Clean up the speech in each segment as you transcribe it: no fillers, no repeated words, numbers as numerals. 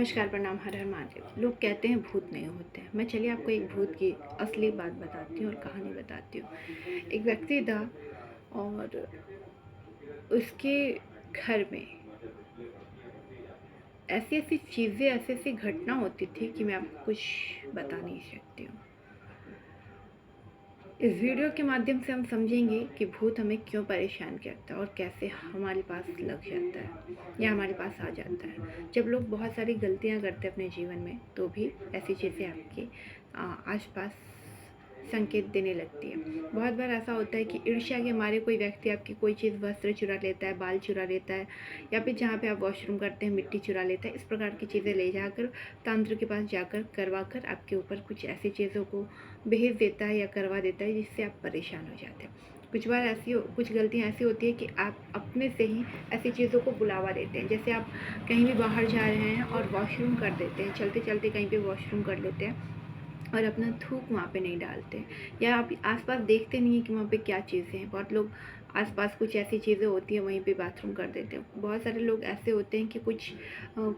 नमस्कार, प्रणाम, हर हर महादेव। लोग कहते हैं भूत नहीं होते हैं। मैं चलिए आपको एक भूत की असली बात बताती हूँ और कहानी बताती हूँ। एक व्यक्ति था और उसके घर में ऐसी ऐसी चीज़ें, ऐसी ऐसी घटना होती थी कि मैं आपको कुछ बता नहीं सकती हूँ। इस वीडियो के माध्यम से हम समझेंगे कि भूत हमें क्यों परेशान करता है और कैसे हमारे पास लग जाता है या हमारे पास आ जाता है। जब लोग बहुत सारी गलतियां करते हैं अपने जीवन में तो भी ऐसी चीज़ें आपके आसपास संकेत देने लगती है। बहुत बार ऐसा होता है कि ईर्ष्या के मारे कोई व्यक्ति आपकी कोई चीज़, वस्त्र चुरा लेता है, बाल चुरा लेता है, या फिर जहाँ पे आप वॉशरूम करते हैं मिट्टी चुरा लेता है। इस प्रकार की चीज़ें ले जाकर तंत्र के पास जाकर करवा कर आपके ऊपर कुछ ऐसी चीज़ों को भेज देता है या करवा देता है जिससे आप परेशान हो जाते हैं। कुछ बार कुछ गलतियाँ ऐसी होती है कि आप अपने से ही ऐसी चीज़ों को बुलावा देते हैं। जैसे आप कहीं भी बाहर जा रहे हैं और वॉशरूम कर देते हैं, चलते चलते कहीं पे वॉशरूम कर लेते हैं और अपना थूक वहाँ पे नहीं डालते, या आप आसपास देखते नहीं हैं कि वहाँ पे क्या चीज़ें हैं। बहुत लोग आसपास कुछ ऐसी चीज़ें होती हैं वहीं पे बाथरूम कर देते हैं। बहुत सारे लोग ऐसे होते हैं कि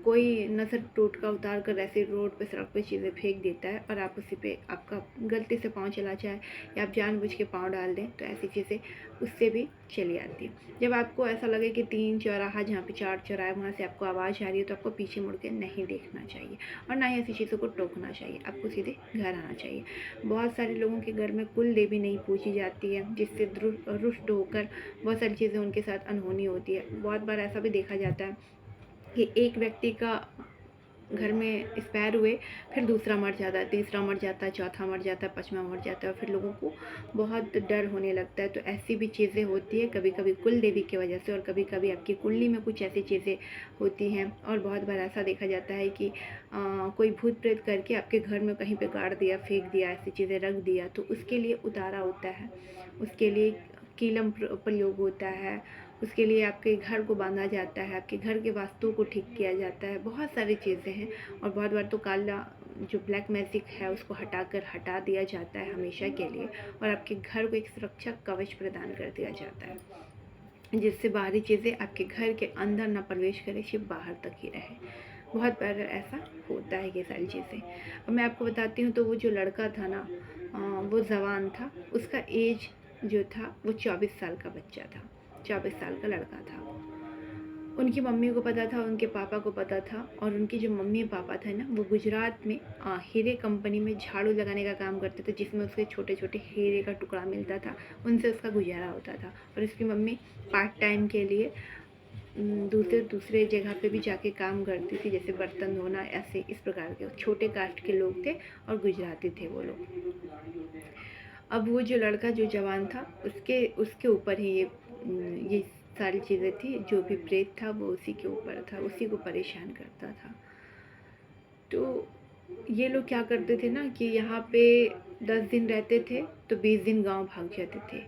कोई नज़र टोटका उतार कर ऐसे रोड पे, सड़क पे चीज़ें फेंक देता है और आप उसी पे, आपका गलती से पाँव चला जाए या आप जानबूझ के पाँव डाल दें तो ऐसी चीज़ें उससे भी चली आती है। जब आपको ऐसा लगे कि 3 चौराहा, जहाँ पे 4 चौराहे, वहाँ से आपको आवाज़ आ रही है तो आपको पीछे मुड़ के नहीं देखना चाहिए और ना ही ऐसी चीज़ों को टोकना चाहिए। आपको सीधे घर आना चाहिए। बहुत सारे लोगों के घर में कुल देवी नहीं पूजी जाती है, जिससे रुष्ट होकर बहुत सारी चीज़ें उनके साथ अनहोनी होती है। बहुत बार ऐसा भी देखा जाता है कि एक व्यक्ति का घर में एक्सपायर हुए, फिर दूसरा मर जाता है, तीसरा मर जाता है, चौथा मर जाता है, पाँचवा मर जाता है और फिर लोगों को बहुत डर होने लगता है। तो ऐसी भी चीज़ें होती है, कभी कभी कुल देवी की वजह से और कभी कभी आपकी कुंडली में कुछ ऐसी चीज़ें होती हैं। और बहुत बार ऐसा देखा जाता है कि कोई भूत प्रेत करके आपके घर में कहीं पे गाड़ दिया, फेंक दिया, ऐसी चीज़ें रख दिया, तो उसके लिए उतारा होता है, उसके लिए कीलम प्रयोग होता है, उसके लिए आपके घर को बांधा जाता है, आपके घर के वास्तु को ठीक किया जाता है। बहुत सारी चीज़ें हैं और बहुत बार तो काला जो ब्लैक मैजिक है उसको हटा दिया जाता है हमेशा के लिए, और आपके घर को एक सुरक्षा कवच प्रदान कर दिया जाता है जिससे बाहरी चीज़ें आपके घर के अंदर ना प्रवेश करें, सिर्फ बाहर तक ही रहे। बहुत बार ऐसा होता है ये सारी चीज़ें। अब मैं आपको बताती हूँ, तो वो जो लड़का था ना, वो जवान था, उसका एज जो था वो 24 साल का बच्चा था, 24 साल का लड़का था। उनकी मम्मी को पता था, उनके पापा को पता था, और उनके जो मम्मी पापा थे ना, वो गुजरात में हीरे कंपनी में झाड़ू लगाने का काम करते थे, जिसमें उसके छोटे छोटे हीरे का टुकड़ा मिलता था, उनसे उसका गुजारा होता था। और उसकी मम्मी पार्ट टाइम के लिए दूसरे दूसरे जगह पे भी जाके काम करती थी, जैसे बर्तन धोना, ऐसे इस प्रकार के छोटे कास्ट के लोग थे और गुजराती थे वो लोग। अब वो जो लड़का जो जवान था, उसके उसके ऊपर ही ये सारी चीज़ें थी। जो भी प्रेत था वो उसी के ऊपर था, उसी को परेशान करता था। तो ये लोग क्या करते थे ना कि यहाँ पे 10 दिन रहते थे तो 20 दिन गांव भाग जाते थे।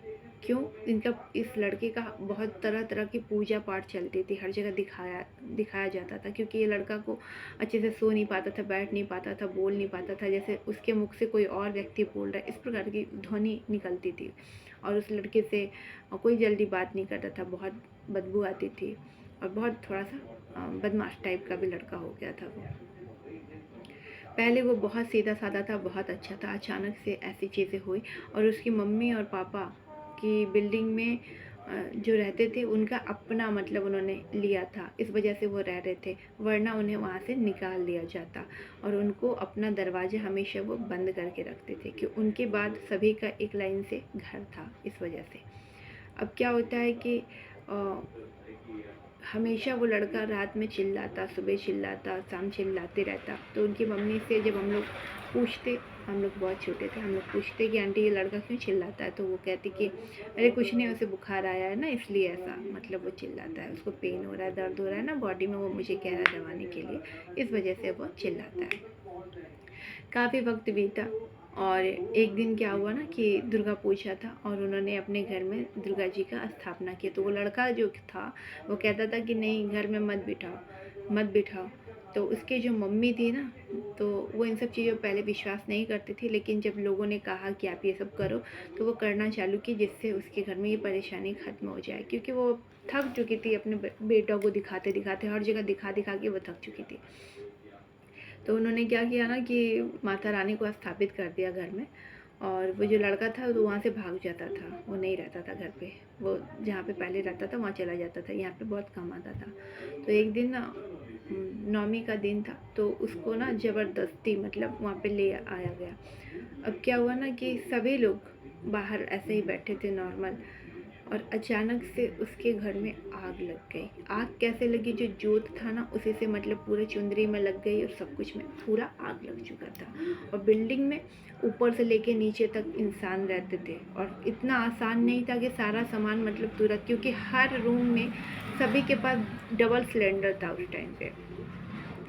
क्यों? इनका, इस लड़के का बहुत तरह तरह की पूजा पाठ चलती थी, हर जगह दिखाया जाता था, क्योंकि ये लड़का को अच्छे से सो नहीं पाता था, बैठ नहीं पाता था, बोल नहीं पाता था, जैसे उसके मुख से कोई और व्यक्ति बोल रहा है, इस प्रकार की ध्वनि निकलती थी। और उस लड़के से कोई जल्दी बात नहीं करता था, बहुत बदबू आती थी और बहुत थोड़ा सा बदमाश टाइप का भी लड़का हो गया था वो। पहले वो बहुत सीधा साधा था, बहुत अच्छा था। अचानक से ऐसी चीज़ें हुई और उसकी मम्मी और पापा की बिल्डिंग में जो रहते थे, उनका अपना मतलब उन्होंने लिया था, इस वजह से वो रह रहे थे, वरना उन्हें वहाँ से निकाल दिया जाता। और उनको अपना दरवाज़ा हमेशा वो बंद करके रखते थे कि उनके बाद सभी का एक लाइन से घर था, इस वजह से। अब क्या होता है कि हमेशा वो लड़का रात में चिल्लाता, सुबह चिल्लाता, शाम चिल्लाते रहता। तो उनकी मम्मी से जब हम लोग पूछते, हम लोग बहुत छोटे थे, हम लोग पूछते कि आंटी ये लड़का क्यों चिल्लाता है, तो वो कहती कि अरे कुछ नहीं, उसे बुखार आया है ना, इसलिए ऐसा मतलब वो चिल्लाता है, उसको पेन हो रहा है, दर्द हो रहा है ना बॉडी में, वो मुझे कह रहा है दबाने के लिए, इस वजह से वो चिल्लाता है। काफ़ी वक्त बीता और एक दिन क्या हुआ ना कि दुर्गा पूजा था और उन्होंने अपने घर में दुर्गा जी का स्थापना किया। तो वो लड़का जो था वो कहता था कि नहीं, घर में मत बिठाओ, मत बिठाओ। तो उसके जो मम्मी थी ना, तो वो इन सब चीज़ों पर पहले विश्वास नहीं करती थी, लेकिन जब लोगों ने कहा कि आप ये सब करो तो वो करना चालू की, जिससे उसके घर में ये परेशानी ख़त्म हो जाए। क्योंकि वो थक चुकी थी अपने बेटों को दिखाते दिखाते, हर जगह दिखा दिखा के वो थक चुकी थी। तो उन्होंने क्या किया ना कि माता रानी को स्थापित कर दिया घर में, और वो जो लड़का था तो वहाँ से भाग जाता था, वो नहीं रहता था घर पे, वो जहाँ पे पहले रहता था वहाँ चला जाता था, यहाँ पे बहुत कम आता था। तो एक दिन ना नवमी का दिन था, तो उसको ना ज़बरदस्ती मतलब वहाँ पे ले आया गया। अब क्या हुआ ना कि सभी लोग बाहर ऐसे ही बैठे थे नॉर्मल, और अचानक से उसके घर में आग लग गई। आग कैसे लगी, जो जोत था ना उसी से मतलब पूरे चुंदरी में लग गई, और सब कुछ में पूरा आग लग चुका था। और बिल्डिंग में ऊपर से लेके नीचे तक इंसान रहते थे, और इतना आसान नहीं था कि सारा सामान मतलब तुरंत, क्योंकि हर रूम में सभी के पास डबल सिलेंडर था उस टाइम पे,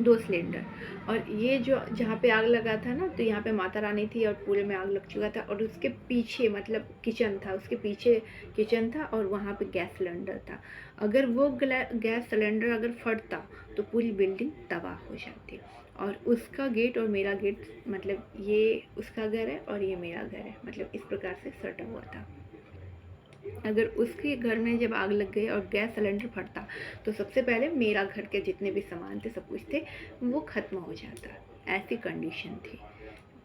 2 सिलेंडर। और ये जो जहाँ पे आग लगा था ना, तो यहाँ पे माता रानी थी और पूरे में आग लग चुका था, और उसके पीछे मतलब किचन था, उसके पीछे किचन था, और वहाँ पे गैस सिलेंडर था। अगर वो गैस सिलेंडर अगर फटता तो पूरी बिल्डिंग तबाह हो जाती। और उसका गेट और मेरा गेट, मतलब ये उसका घर है और ये मेरा घर है, मतलब इस प्रकार से सटा हुआ था। अगर उसके घर में जब आग लग गई और गैस सिलेंडर फटता, तो सबसे पहले मेरा घर के जितने भी सामान थे, सब कुछ थे, वो ख़त्म हो जाता। ऐसी कंडीशन थी,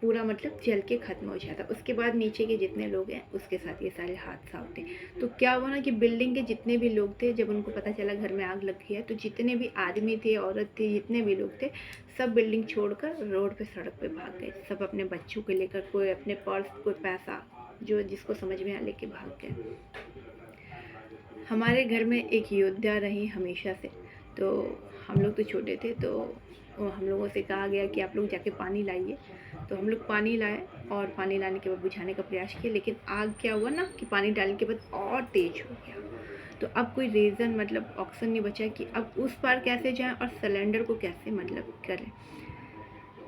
पूरा मतलब जल के ख़त्म हो जाता। उसके बाद नीचे के जितने लोग हैं उसके साथ ये सारे हादसा होते। तो क्या हुआ ना कि बिल्डिंग के जितने भी लोग थे, जब उनको पता चला घर में आग लग गई है, तो जितने भी आदमी थे, औरत थी, जितने भी लोग थे, सब बिल्डिंग छोड़कर रोड पे, सड़क पे भाग गए। सब अपने बच्चों को लेकर, कोई अपने पर्स, कोई पैसा, जो जिसको समझ में आ लेके भाग गए। हमारे घर में एक योद्धा रही हमेशा से। तो हम लोग तो छोटे थे, तो हम लोगों से कहा गया कि आप लोग जाके पानी लाइए। तो हम लोग पानी लाए, और पानी लाने के बाद बुझाने का प्रयास किया, लेकिन आग क्या हुआ ना कि पानी डालने के बाद और तेज हो गया। तो अब कोई रीज़न मतलब ऑप्शन नहीं बचा कि अब उस पार कैसे जाएं और सिलेंडर को कैसे मतलब करें।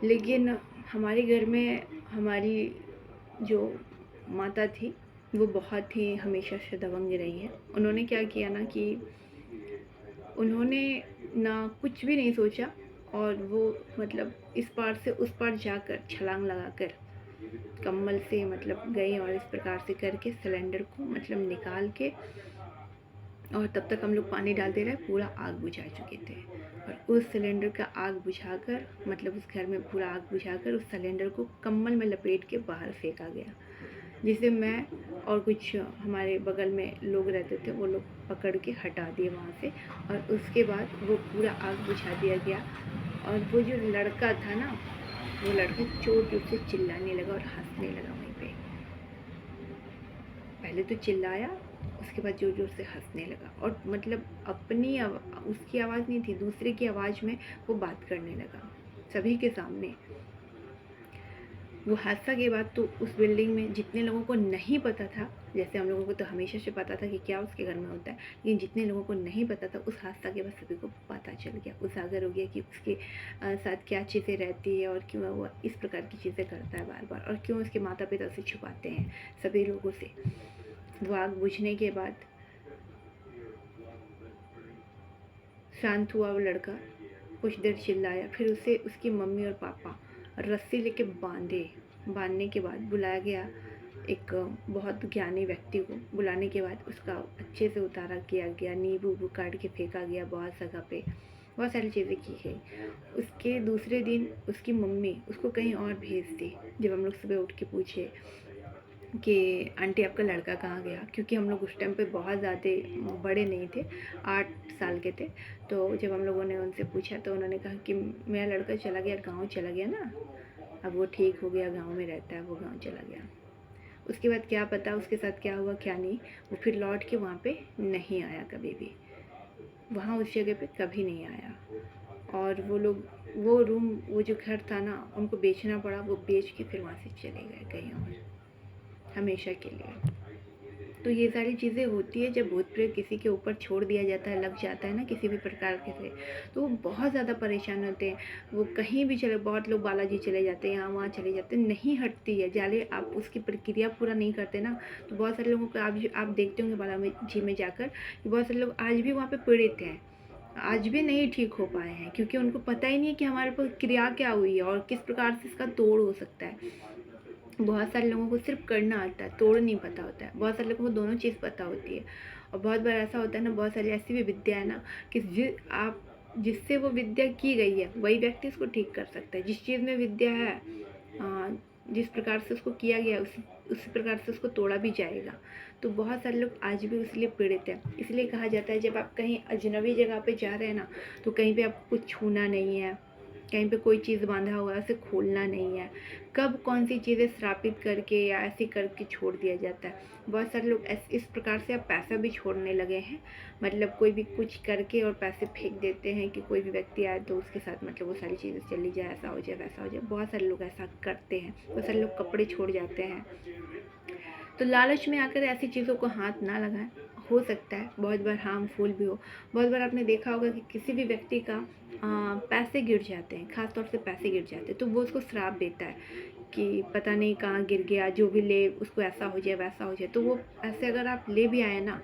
लेकिन हमारे घर में हमारी जो माता थी, वो बहुत ही हमेशा से दबंग रही हैं। उन्होंने क्या किया ना कि उन्होंने ना कुछ भी नहीं सोचा, और वो मतलब इस पार से उस पार जाकर छलांग लगाकर कम्बल से मतलब गई, और इस प्रकार से करके सिलेंडर को मतलब निकाल के, और तब तक हम लोग पानी डालते रहे, पूरा आग बुझा चुके थे। और उस सिलेंडर का आग बुझाकर मतलब उस घर में पूरा आग बुझाकर उस सिलेंडर को कम्बल में लपेट के बाहर फेंका गया, जिसे मैं और कुछ हमारे बगल में लोग रहते थे, वो लोग पकड़ के हटा दिए वहाँ से। और उसके बाद वो पूरा आग बुझा दिया गया। और वो जो लड़का था ना, वो लड़का चोट चोट से चिल्लाने लगा और हंसने लगा वहीं पे। पहले तो चिल्लाया, उसके बाद ज़ोर ज़ोर से हंसने लगा, और मतलब अपनी उसकी आवाज़ नहीं थी, दूसरे की आवाज़ में वो बात करने लगा सभी के सामने। वो हादसा के बाद तो उस बिल्डिंग में जितने लोगों को नहीं पता था, जैसे हम लोगों को तो हमेशा से पता था कि क्या उसके घर में होता है, लेकिन जितने लोगों को नहीं पता था, उस हादसा के बाद सभी को पता चल गया, उजागर हो गया कि उसके साथ क्या चीज़ें रहती है, और क्यों वो इस प्रकार की चीज़ें करता है बार बार, और क्यों उसके माता पिता से छुपाते हैं सभी लोगों से। वो आग बुझने के बाद शांत हुआ वो लड़का, कुछ देर चिल्लाया, फिर उसे उसकी मम्मी और पापा रस्सी लेके बांधने के बाद बुलाया गया। एक बहुत ज्ञानी व्यक्ति को बुलाने के बाद उसका अच्छे से उतारा किया गया, नींबू उबू काट के फेंका गया बहुत जगह पे, बहुत सारी चीज़ें की गई। उसके दूसरे दिन उसकी मम्मी उसको कहीं और भेज दी। जब हम लोग सुबह उठ के पूछे कि आंटी आपका लड़का कहाँ गया, क्योंकि हम लोग उस टाइम पे बहुत ज़्यादा बड़े नहीं थे, 8 साल के थे। तो जब हम लोगों ने उनसे पूछा, तो उन्होंने कहा कि मेरा लड़का चला गया, गाँव चला गया ना, अब वो ठीक हो गया, गाँव में रहता है, वो गाँव चला गया। उसके बाद क्या पता उसके साथ क्या हुआ क्या नहीं, वो फिर लौट के वहाँ पे नहीं आया कभी भी, वहाँ उस जगह पे कभी नहीं आया। और वो लोग वो रूम, वो जो घर था ना, उनको बेचना पड़ा, वो बेच के फिर वहाँ से चले गए कहीं और, हमेशा के लिए। तो ये सारी चीज़ें होती है जब भूत प्रेत किसी के ऊपर छोड़ दिया जाता है, लग जाता है ना किसी भी प्रकार के से, तो वो बहुत ज़्यादा परेशान होते हैं। वो कहीं भी चले, बहुत लोग बालाजी चले जाते हैं, यहाँ वहाँ चले जाते हैं, नहीं हटती है, जाले आप उसकी प्रक्रिया पूरा नहीं करते ना, तो बहुत सारे लोगों को आप देखते होंगे बालाजी में जाकर कि बहुत सारे लोग आज भी वहाँ पर पीड़ित हैं, आज भी नहीं ठीक हो पाए हैं, क्योंकि उनको पता ही नहीं है कि हमारे पर क्रिया क्या हुई है और किस प्रकार से इसका तोड़ हो सकता है। बहुत सारे लोगों को सिर्फ करना आता है, तोड़ नहीं पता होता है। बहुत सारे लोगों को दोनों चीज़ पता होती है, और बहुत बार ऐसा होता है ना, बहुत सारी ऐसी भी विद्या है ना कि आप जिससे वो विद्या की गई है वही व्यक्ति उसको ठीक कर सकता है। जिस चीज़ में विद्या है जिस प्रकार से उसको किया गया उसी प्रकार से उसको तोड़ा भी जाएगा। तो बहुत सारे लोग आज भी इसलिए पीड़ित हैं। इसलिए कहा जाता है जब आप कहीं अजनबी जगह पे जा रहे हैं ना, तो कहीं पे आपको कुछ छूना नहीं है, कहीं पे कोई चीज़ बांधा हुआ है उसे खोलना नहीं है। कब कौन सी चीज़ें श्रापित करके या ऐसे करके छोड़ दिया जाता है। बहुत सारे लोग इस प्रकार से अब पैसा भी छोड़ने लगे हैं। मतलब कोई भी कुछ करके और पैसे फेंक देते हैं कि कोई भी व्यक्ति आए तो उसके साथ मतलब वो सारी चीज़ें चली जाए, ऐसा हो जाए वैसा हो जाए। बहुत सारे लोग ऐसा करते हैं। बहुत सारे लोग कपड़े छोड़ जाते हैं। तो लालच में आकर ऐसी चीज़ों को हाथ ना लगाएं। हो सकता है बहुत बार हार्मफुल भी हो। बहुत बार आपने देखा होगा कि किसी भी व्यक्ति का पैसे गिर जाते हैं, ख़ास तौर से पैसे गिर जाते हैं तो वो उसको श्राप देता है कि पता नहीं कहाँ गिर गया, जो भी ले उसको ऐसा हो जाए वैसा हो जाए। तो वो ऐसे अगर आप ले भी आए ना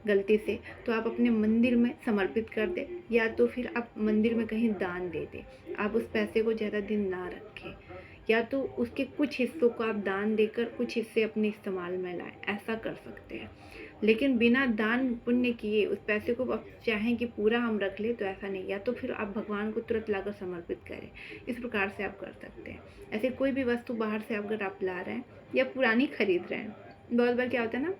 गलती से, तो आप अपने मंदिर में समर्पित कर दें या तो फिर आप मंदिर में कहीं दान दे दें। आप उस पैसे को ज़्यादा दिन ना रखें, या तो उसके कुछ हिस्सों को आप दान देकर कुछ हिस्से अपने इस्तेमाल में लाएं, ऐसा कर सकते हैं। लेकिन बिना दान पुण्य किए उस पैसे को आप चाहें कि पूरा हम रख लें तो ऐसा नहीं। या तो फिर आप भगवान को तुरंत लाकर समर्पित करें। इस प्रकार से आप कर सकते हैं। ऐसे कोई भी वस्तु बाहर से अगर आप ला रहे हैं या पुरानी खरीद रहे हैं, बहुत बार क्या होता है ना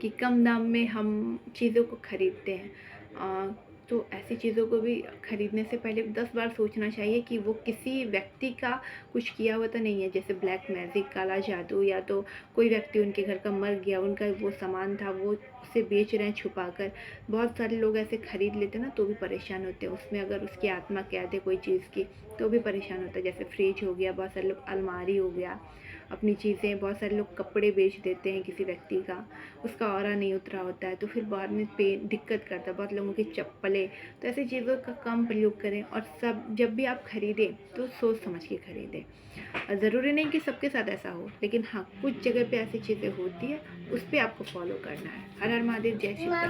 कि कम दाम में हम चीज़ों को खरीदते हैं। तो ऐसी चीज़ों को भी खरीदने से पहले 10 बार सोचना चाहिए कि वो किसी व्यक्ति का कुछ किया हुआ तो नहीं है, जैसे ब्लैक मैजिक, काला जादू, या तो कोई व्यक्ति उनके घर का मर गया, उनका वो सामान था वो उसे बेच रहे हैं छुपा कर। बहुत सारे लोग ऐसे खरीद लेते हैं ना तो भी परेशान होते हैं। उसमें अगर उसकी आत्मा कैद है कोई चीज़ की तो भी परेशान होता है। जैसे फ्रिज हो गया, बहुत सारे लोग अलमारी हो गया, अपनी चीज़ें, बहुत सारे लोग कपड़े बेच देते हैं किसी व्यक्ति का, उसका ऑरा नहीं उतरा होता है तो फिर बाद में दिक्कत करता है। बहुत लोगों की चप्पलें, तो ऐसी चीज़ों का कम प्रयोग करें। और सब जब भी आप खरीदें तो सोच समझ के खरीदें। ज़रूरी नहीं कि सबके साथ ऐसा हो, लेकिन हाँ कुछ जगह पे ऐसी चीज़ें होती है, उस पर आपको फॉलो करना है। हर हर महादेव, जय श्री कृष्ण।